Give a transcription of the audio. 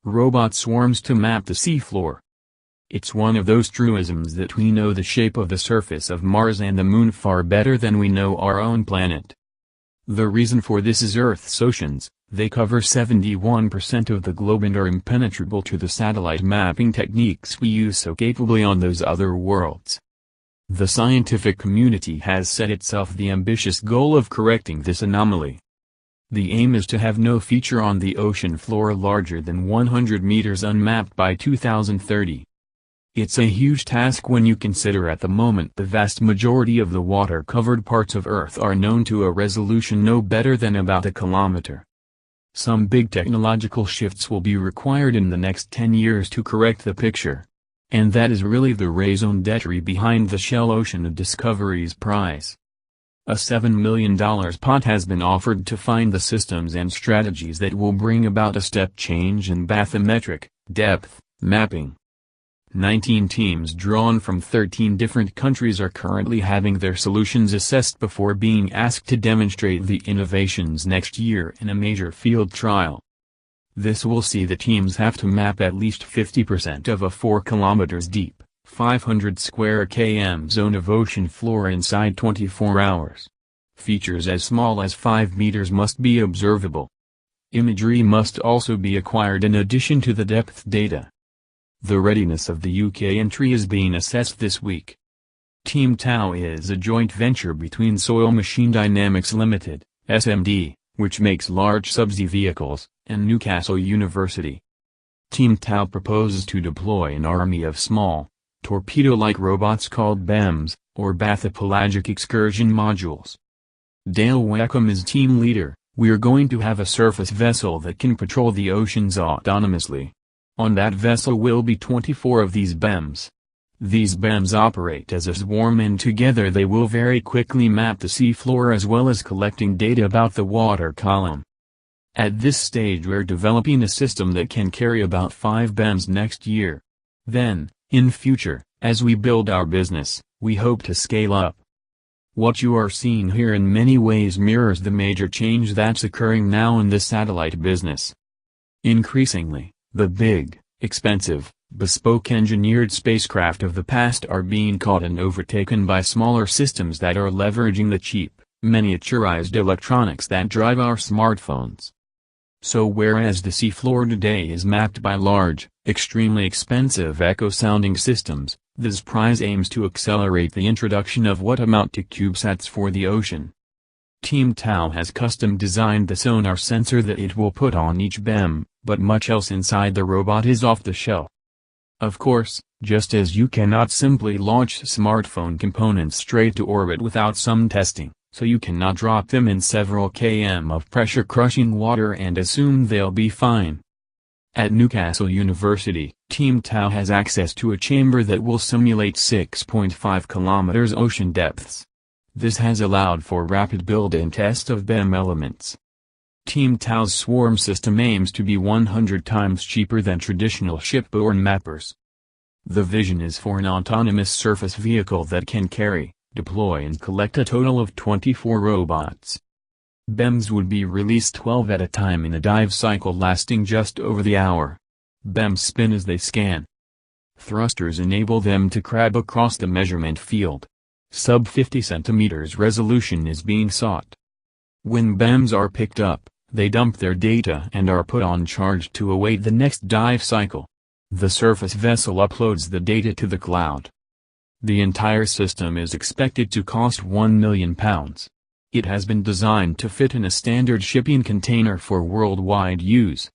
robot swarms to map the seafloor. It's one of those truisms that we know the shape of the surface of Mars and the Moon far better than we know our own planet. The reason for this is Earth's oceans. They cover 71% of the globe and are impenetrable to the satellite mapping techniques we use so capably on those other worlds. The scientific community has set itself the ambitious goal of correcting this anomaly. The aim is to have no feature on the ocean floor larger than 100 meters unmapped by 2030. It's a huge task when you consider at the moment the vast majority of the water-covered parts of Earth are known to a resolution no better than about a kilometer. Some big technological shifts will be required in the next 10 years to correct the picture. And that is really the raison d'etre behind the Shell Ocean Discovery XPRIZE. A $7 million pot has been offered to find the systems and strategies that will bring about a step change in bathymetric, depth, mapping. 19 teams drawn from 13 different countries are currently having their solutions assessed before being asked to demonstrate the innovations next year in a major field trial. This will see the teams have to map at least 50% of a 4 kilometers deep, 500 square km zone of ocean floor inside 24 hours. Features as small as 5 meters must be observable. Imagery must also be acquired in addition to the depth data. The readiness of the UK entry is being assessed this week. Team Tau is a joint venture between Soil Machine Dynamics Limited, SMD, which makes large subsea vehicles, and Newcastle University. Team Tau proposes to deploy an army of small, torpedo-like robots called BEMs, or bathypelagic excursion modules. Dale Wackham is team leader. We're going to have a surface vessel that can patrol the oceans autonomously. On that vessel will be 24 of these BEMs. These BEMs operate as a swarm and together they will very quickly map the seafloor as well as collecting data about the water column. At this stage we're developing a system that can carry about 5 BEMs next year. Then, in future, as we build our business, we hope to scale up. What you are seeing here in many ways mirrors the major change that's occurring now in the satellite business. Increasingly, the big, expensive, bespoke engineered spacecraft of the past are being caught and overtaken by smaller systems that are leveraging the cheap, miniaturized electronics that drive our smartphones. So whereas the seafloor today is mapped by large, extremely expensive echo-sounding systems, this XPRIZE aims to accelerate the introduction of what amount to CubeSats for the ocean. Team Tau has custom-designed the sonar sensor that it will put on each BEM, but much else inside the robot is off the shelf. Of course, just as you cannot simply launch smartphone components straight to orbit without some testing, so you cannot drop them in several km of pressure-crushing water and assume they'll be fine. At Newcastle University, Team Tau has access to a chamber that will simulate 6.5 kilometers ocean depths. This has allowed for rapid build and test of BEM elements. Team Tau's swarm system aims to be 100 times cheaper than traditional shipborne mappers. The vision is for an autonomous surface vehicle that can carry, deploy and collect a total of 24 robots. BEMs would be released 12 at a time in a dive cycle lasting just over the hour. BEMs spin as they scan. Thrusters enable them to crab across the measurement field. Sub 50 centimeters resolution is being sought. When BEMs are picked up, they dump their data and are put on charge to await the next dive cycle. The surface vessel uploads the data to the cloud. The entire system is expected to cost £1 million. It has been designed to fit in a standard shipping container for worldwide use.